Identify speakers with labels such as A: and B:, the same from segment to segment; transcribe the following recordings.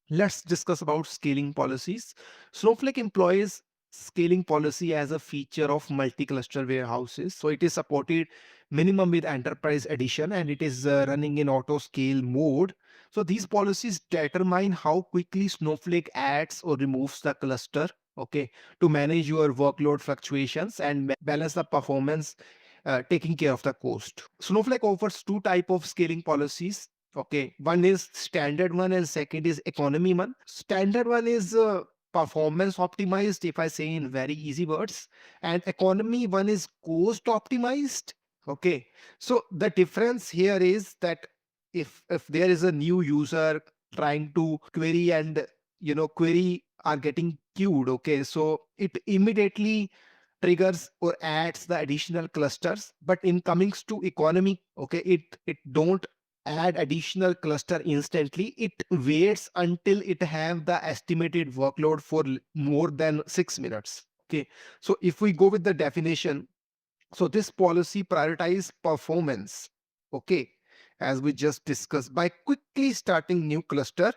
A: Let's discuss about scaling policies. Snowflake employs scaling policy as a feature of multi-cluster warehouses. So it is supported minimum with enterprise edition, and it is running in auto scale mode. So these policies determine how quickly Snowflake adds or removes the cluster, okay, to manage your workload fluctuations and balance the performance, taking care of the cost. Snowflake offers two type of scaling policies. Okay, one is standard one and second is economy one. Standard one is performance optimized, if I say in very easy words, and economy one is cost optimized. Okay, so the difference here is that if there is a new user trying to query and query are getting queued, okay, so it immediately triggers or adds the additional clusters. But in comings to economy, okay, it don't add additional cluster instantly. It waits until it have the estimated workload for more than 6 minutes. Okay, so if we go with the definition, so this policy prioritize performance, okay, as we just discussed, by quickly starting new cluster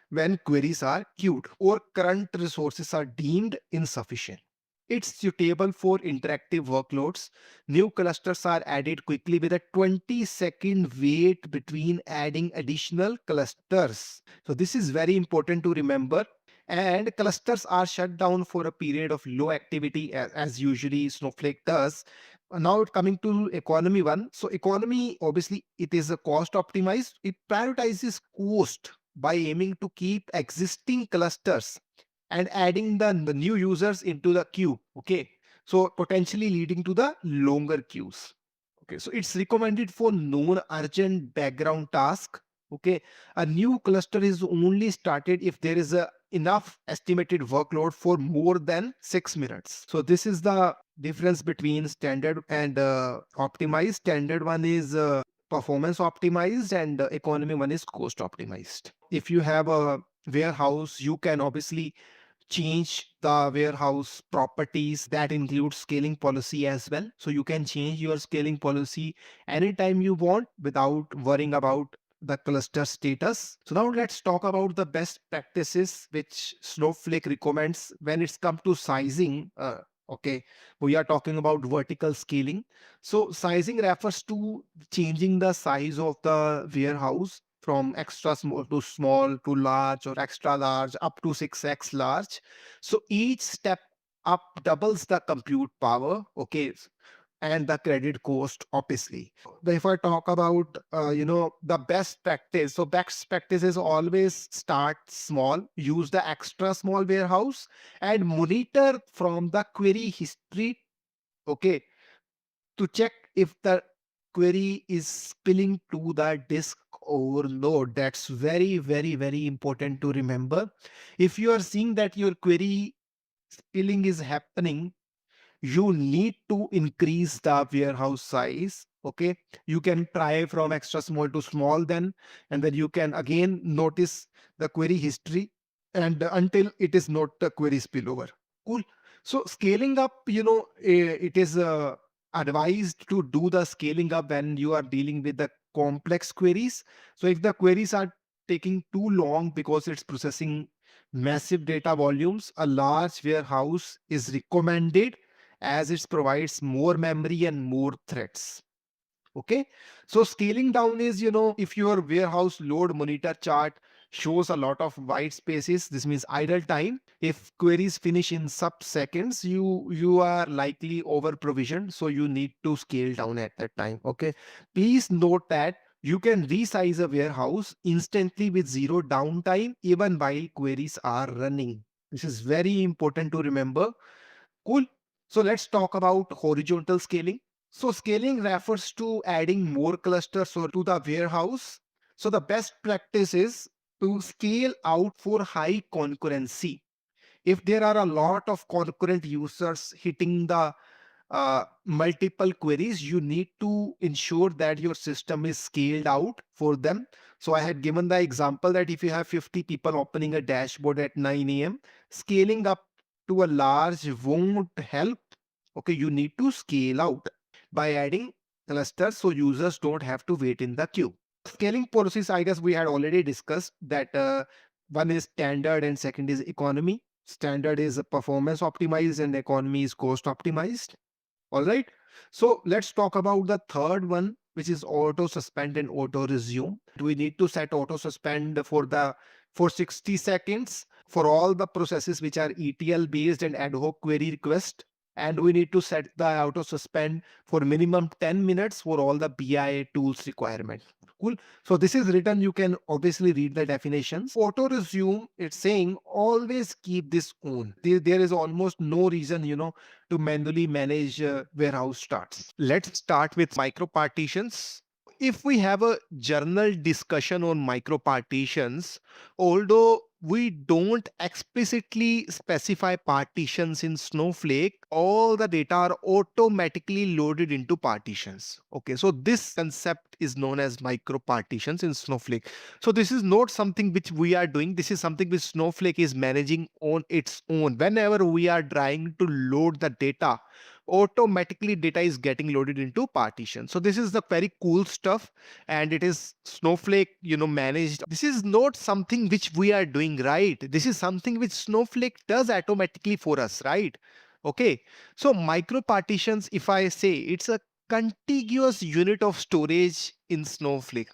A: when queries are queued or current resources are deemed insufficient. It's suitable for interactive workloads. New clusters are added quickly with a 20-second wait between adding additional clusters. So this is very important to remember. And clusters are shut down for a period of low activity, as usually Snowflake does. Now coming to economy one. So economy, obviously, it is a cost optimized. It prioritizes cost by aiming to keep existing clusters and adding the new users into the queue. Okay, so potentially leading to the longer queues. Okay, so it's recommended for non-urgent background task. Okay, a new cluster is only started if there is a enough estimated workload for more than 6 minutes. So this is the difference between standard and optimized. Standard one is performance optimized, and economy one is cost optimized. If you have a warehouse, you can obviously change the warehouse properties. That includes scaling policy as well. So you can change your scaling policy anytime you want without worrying about the cluster status. So now let's talk about the best practices which Snowflake recommends when it's come to sizing. Okay, we are talking about vertical scaling. So sizing refers to changing the size of the warehouse from extra small to large, or extra large up to 6x large. So each step up doubles the compute power, okay, and the credit cost, obviously. If I talk about, the best practice, so best practice is always start small, use the extra small warehouse, and monitor from the query history, okay, to check if the query is spilling to the disk overload. That's very, very, very important to remember. If you are seeing that your query spilling is happening, you need to increase the warehouse size. Okay, you can try from extra small to small, then and then you can again notice the query history, and until it is not a query spillover. Cool. So scaling up, it is advised to do the scaling up when you are dealing with the complex queries. So if the queries are taking too long because it's processing massive data volumes, a large warehouse is recommended, as it provides more memory and more threads. Okay, so scaling down is, if your warehouse load monitor chart shows a lot of white spaces, this means idle time. If queries finish in sub seconds, you are likely over provisioned, so you need to scale down at that time. Okay, please note that you can resize a warehouse instantly with zero downtime even while queries are running. This is very important to remember. Cool. So let's talk about horizontal scaling. So scaling refers to adding more clusters or to the warehouse. So the best practice is to scale out for high concurrency. If there are a lot of concurrent users hitting the multiple queries, you need to ensure that your system is scaled out for them. So I had given the example that if you have 50 people opening a dashboard at 9 a.m., scaling up to a large won't help. Okay, you need to scale out by adding clusters so users don't have to wait in the queue. Scaling policies, I guess we had already discussed that One is standard and second is economy. Standard is performance optimized and economy is cost optimized. All right. So let's talk about the third one, which is auto suspend and auto resume. We need to set auto suspend for 60 seconds for all the processes which are ETL based and ad hoc query request. And we need to set the auto suspend for minimum 10 minutes for all the BI tools requirement. Cool. So this is written. You can obviously read the definitions. Auto resume, it's saying always keep this on. There is almost no reason, to manually manage warehouse starts. Let's start with micro partitions. If we have a journal discussion on micro partitions, although we don't explicitly specify partitions in Snowflake, all the data are automatically loaded into partitions. Okay, so this concept is known as micro partitions in Snowflake. So this is not something which we are doing. This is something which Snowflake is managing on its own. Whenever we are trying to load the data, automatically data is getting loaded into partitions. So this is the very cool stuff, and it is Snowflake, managed. This is not something which we are doing, right? This is something which Snowflake does automatically for us, right? Okay. So micro partitions, if I say, it's a contiguous unit of storage in Snowflake.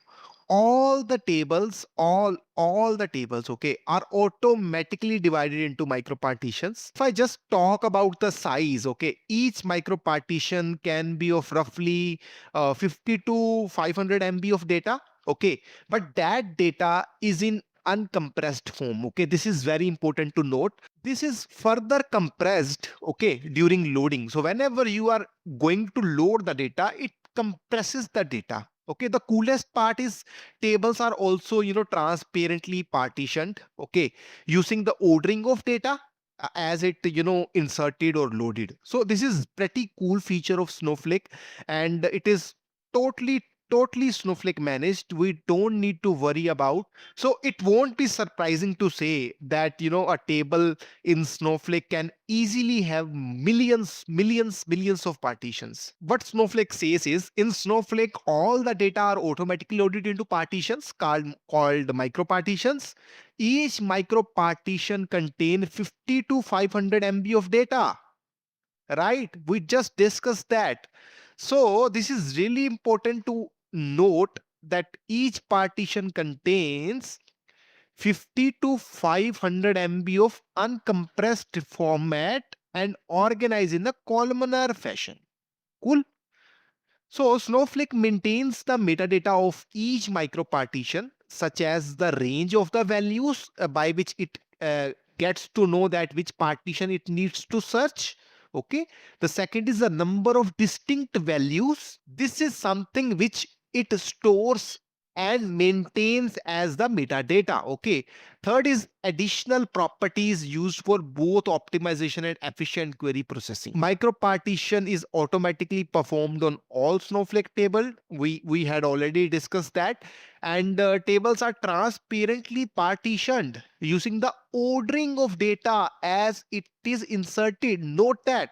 A: All the tables, all the tables, okay, are automatically divided into micro partitions. If I just talk about the size, okay, each micro partition can be of roughly 50 to 500 MB of data. Okay, but that data is in uncompressed form. Okay, this is very important to note. This is further compressed, okay, during loading. So whenever you are going to load the data, it compresses the data. Okay, the coolest part is tables are also, transparently partitioned, okay, using the ordering of data as it, inserted or loaded. So this is pretty cool feature of Snowflake, and it is totally Snowflake managed. We don't need to worry about. So it won't be surprising to say that, a table in Snowflake can easily have millions of partitions. What Snowflake says is, in Snowflake, all the data are automatically loaded into partitions called micro partitions. Each micro partition contain 50 to 500 MB of data. Right? We just discussed that. So this is really important to note that each partition contains 50 to 500 MB of uncompressed format and organized in a columnar fashion. Cool. So Snowflake maintains the metadata of each micropartition, such as the range of the values by which it gets to know that which partition it needs to search. Okay. The second is the number of distinct values. This is something which it stores and maintains as the metadata. Okay. Third is additional properties used for both optimization and efficient query processing. Micropartition is automatically performed on all Snowflake table. We had already discussed that. And tables are transparently partitioned using the ordering of data as it is inserted. Note that.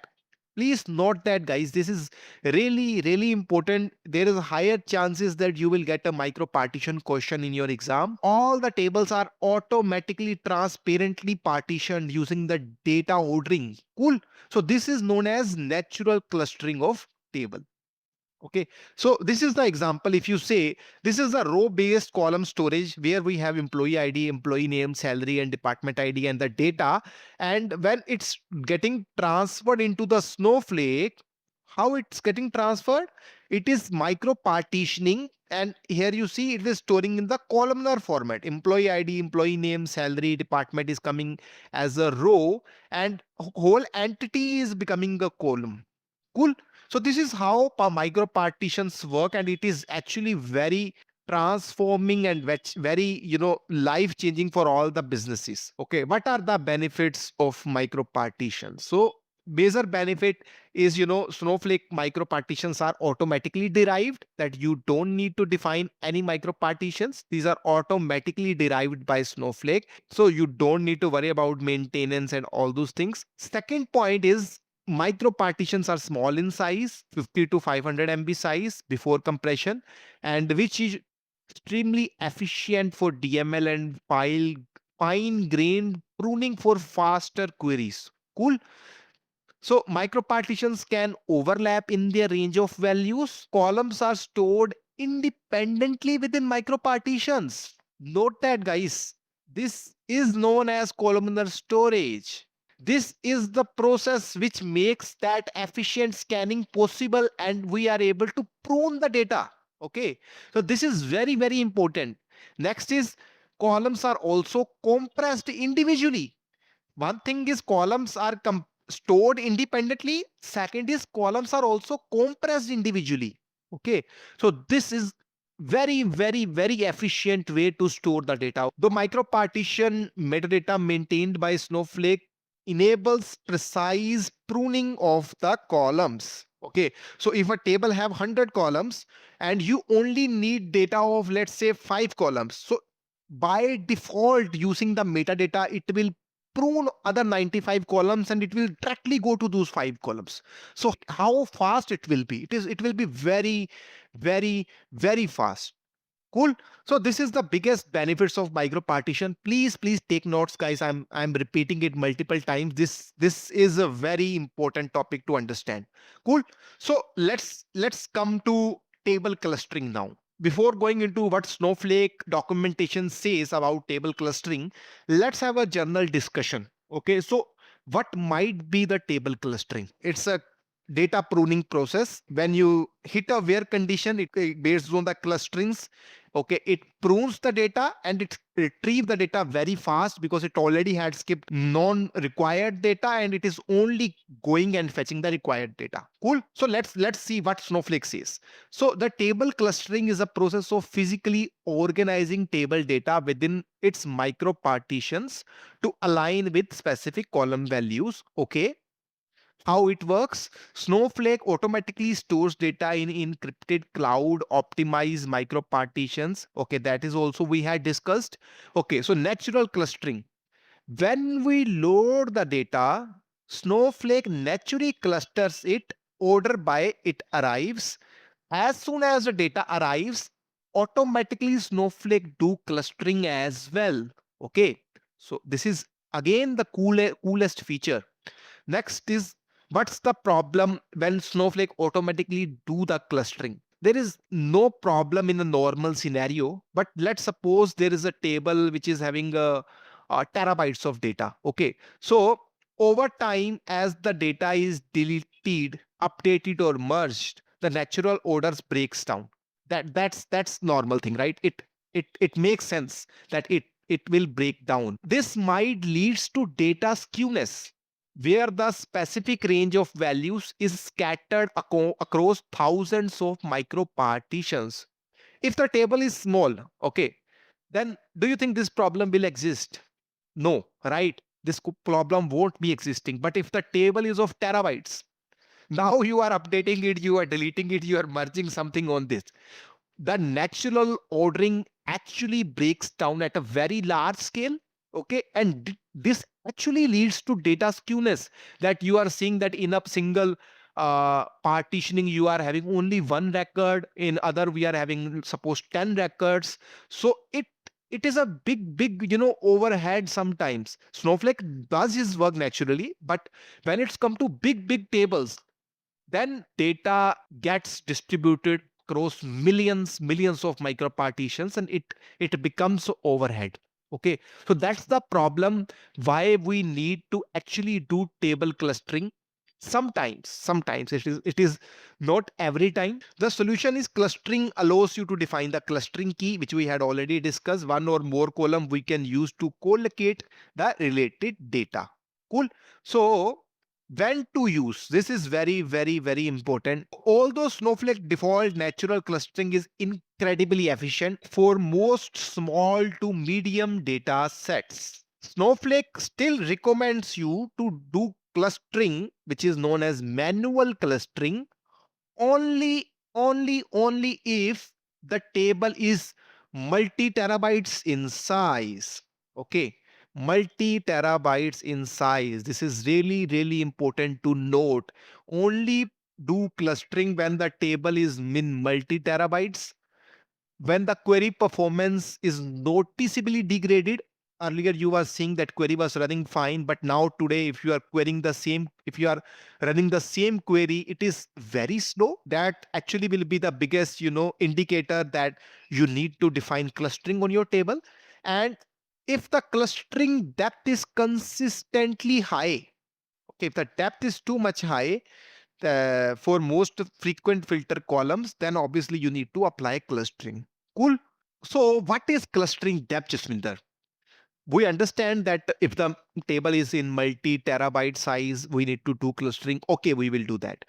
A: Please note that, guys. This is really important. There is higher chances that you will get a micro partition question in your exam. All the tables are automatically transparently partitioned using the data ordering. Cool. So this is known as natural clustering of table. Okay, so this is the example. If you say this is a row based column storage where we have employee ID, employee name, salary, and department ID and the data. And when it's getting transferred into the Snowflake, how it's getting transferred? It is micro partitioning. And here you see it is storing in the columnar format. Employee ID, employee name, salary, department is coming as a row, and whole entity is becoming a column. Cool. So this is how micro partitions work, and it is actually very transforming and very, life changing for all the businesses. Okay, what are the benefits of micro partitions? So major benefit is, Snowflake micro partitions are automatically derived, that you don't need to define any micro partitions. These are automatically derived by Snowflake, so you don't need to worry about maintenance and all those things. Second point is, micro partitions are small in size, 50 to 500 MB size before compression, and which is extremely efficient for DML and fine-grained pruning for faster queries. Cool. So micropartitions can overlap in their range of values. Columns are stored independently within micropartitions. Note that, guys. This is known as columnar storage. This is the process which makes that efficient scanning possible, and we are able to prune the data. Okay. So this is very, very important. Next is columns are also compressed individually. One thing is columns are stored independently. Second is columns are also compressed individually. Okay. So this is very, very, very efficient way to store the data. The micropartition metadata maintained by Snowflake enables precise pruning of the columns. Okay. So if a table have 100 columns and you only need data of, let's say, 5 columns. So by default, using the metadata, it will prune other 95 columns and it will directly go to those 5 columns. So how fast it will be? It will be very, very, very fast. Cool. So this is the biggest benefits of micropartition. Please take notes, guys. I'm repeating it multiple times. This is a very important topic to understand. Cool. So let's come to table clustering now. Before going into what Snowflake documentation says about table clustering, let's have a general discussion. Okay. So what might be the table clustering? It's a data pruning process. When you hit a where condition, based on the clusterings. Okay, it prunes the data and it retrieves the data very fast because it already had skipped non-required data and it is only going and fetching the required data. Cool. So let's see what Snowflake says. So the table clustering is a process of physically organizing table data within its micro partitions to align with specific column values. Okay, how it works: Snowflake automatically stores data in encrypted cloud optimized micro partitions. Okay, that is also we had discussed. Okay, so natural clustering: when we load the data, Snowflake naturally clusters it order by it arrives. As soon as the data arrives, automatically Snowflake do clustering as well. Okay, so this is again the coolest feature. Next is, what's the problem when Snowflake automatically do the clustering? There is no problem in a normal scenario, but let's suppose there is a table which is having terabytes of data. Okay, so over time, as the data is deleted, updated, or merged, the natural orders breaks down. That's normal thing, right? It makes sense that it will break down. This might leads to data skewness, where the specific range of values is scattered across thousands of micro partitions. If the table is small, okay, then do you think this problem will exist? No, right? This problem won't be existing. But if the table is of terabytes, now you are updating it, you are deleting it, you are merging something on this, the natural ordering actually breaks down at a very large scale. Okay, and this actually leads to data skewness, that you are seeing that in a single partitioning you are having only one record, in other we are having suppose 10 records. So it is a big overhead. Sometimes Snowflake does his work naturally, but when it's come to big tables, then data gets distributed across millions of micro partitions, and it becomes overhead. Okay, so that's the problem, why we need to actually do table clustering. Sometimes it is not every time. The solution is clustering allows you to define the clustering key, which we had already discussed. One or more column we can use to collocate the related data. Cool. So when to use, this is very important. Although Snowflake default natural clustering is incredibly efficient for most small to medium data sets, Snowflake still recommends you to do clustering, which is known as manual clustering, only if the table is multi terabytes in size. Okay, multi terabytes in size. This is really important to note. Only do clustering when the table is min multi terabytes, when the query performance is noticeably degraded. earlier you were seeing that query was running fine, but now today, if you are running the same query, it is very slow. That actually will be the biggest, indicator that you need to define clustering on your table. And if the clustering depth is consistently high, okay, if the depth is too much high, for most frequent filter columns, then obviously you need to apply clustering. Cool. So what is clustering depth, Jaswinder? We understand that if the table is in multi-terabyte size, we need to do clustering. Okay, we will do that.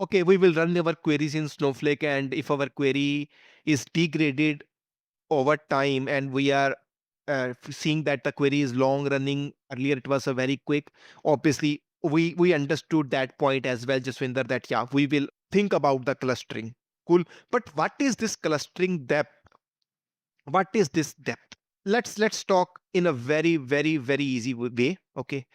A: Okay, we will run our queries in Snowflake, and if our query is degraded over time and we are seeing that the query is long running, earlier it was a very quick, obviously we understood that point as well, Jaswinder, that yeah, we will think about the clustering. Cool. But what is this clustering depth? What is this depth? Let's talk in a very easy way. Okay,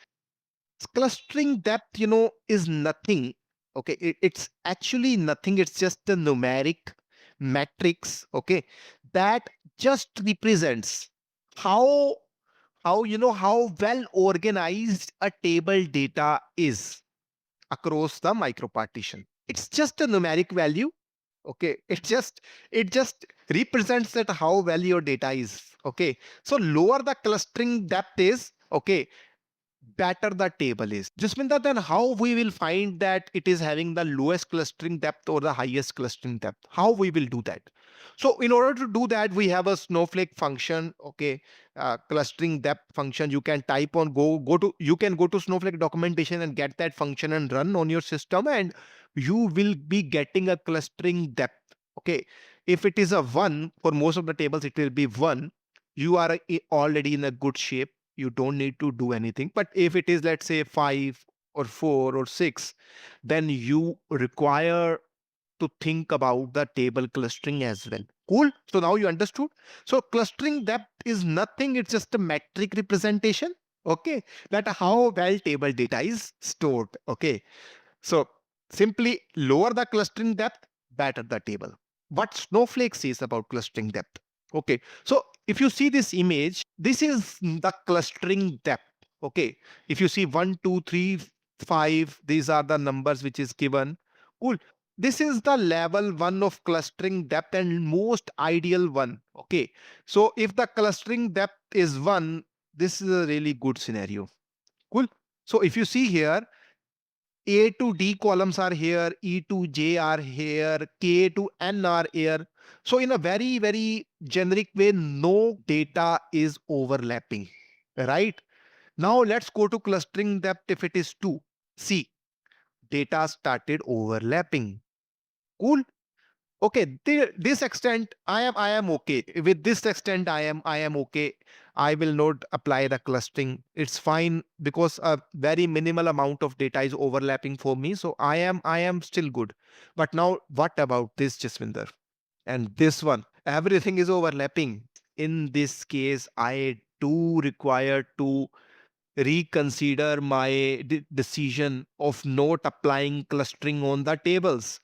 A: clustering depth, is nothing. Okay, it's actually nothing. It's just a numeric matrix, okay, that just represents how how well organized a table data is across the micropartition. It's just a numeric value. Okay, it just represents that how well your data is. Okay, so lower the clustering depth is, okay, better the table is. Jasminder, then how we will find that it is having the lowest clustering depth or the highest clustering depth? How we will do that? So in order to do that, we have a Snowflake function, okay, clustering depth function. You can type on you can go to Snowflake documentation and get that function and run on your system, and you will be getting a clustering depth. Okay, if it is a 1, for most of the tables it will be 1. You are already in a good shape, you don't need to do anything. But if it is, let's say, 5 or 4 or 6, then you require to think about the table clustering as well. Cool. So now you understood. So clustering depth is nothing, it's just a metric representation, okay, that how well table data is stored. Okay, so simply lower the clustering depth, better the table. What Snowflake says about clustering depth. Okay, so if you see this image, this is the clustering depth. Okay, if you see 1, 2, 3, 5, these are the numbers which is given. Cool. This is the level 1 of clustering depth and most ideal one. Okay, so if the clustering depth is 1, this is a really good scenario. Cool. So if you see here, A to D columns are here, E to J are here, K to N are here. So in a very generic way, no data is overlapping, right? Now let's go to clustering depth if it is 2. See, data started overlapping. Cool. Okay, this extent I am okay. With this extent I am okay. I will not apply the clustering. It's fine because a very minimal amount of data is overlapping for me. So I am still good. But now what about this, Jaswinder? And this one, everything is overlapping. In this case, I do require to reconsider my decision of not applying clustering on the tables.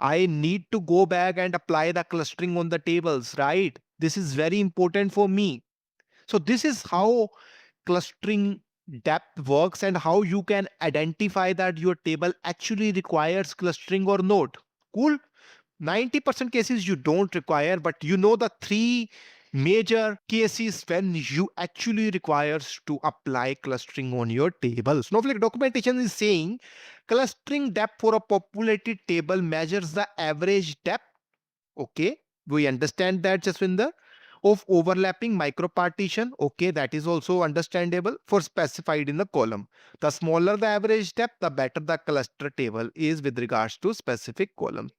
A: I need to go back and apply the clustering on the tables, right? This is very important for me. So this is how clustering depth works and how you can identify that your table actually requires clustering or not. Cool. 90% cases you don't require, but you know the 3 major cases when you actually requires to apply clustering on your table. Snowflake documentation is saying clustering depth for a populated table measures the average depth. Okay, we understand that, Jaswinder, of overlapping micropartition. Okay, that is also understandable for specified in the column. The smaller the average depth, the better the cluster table is with regards to specific column.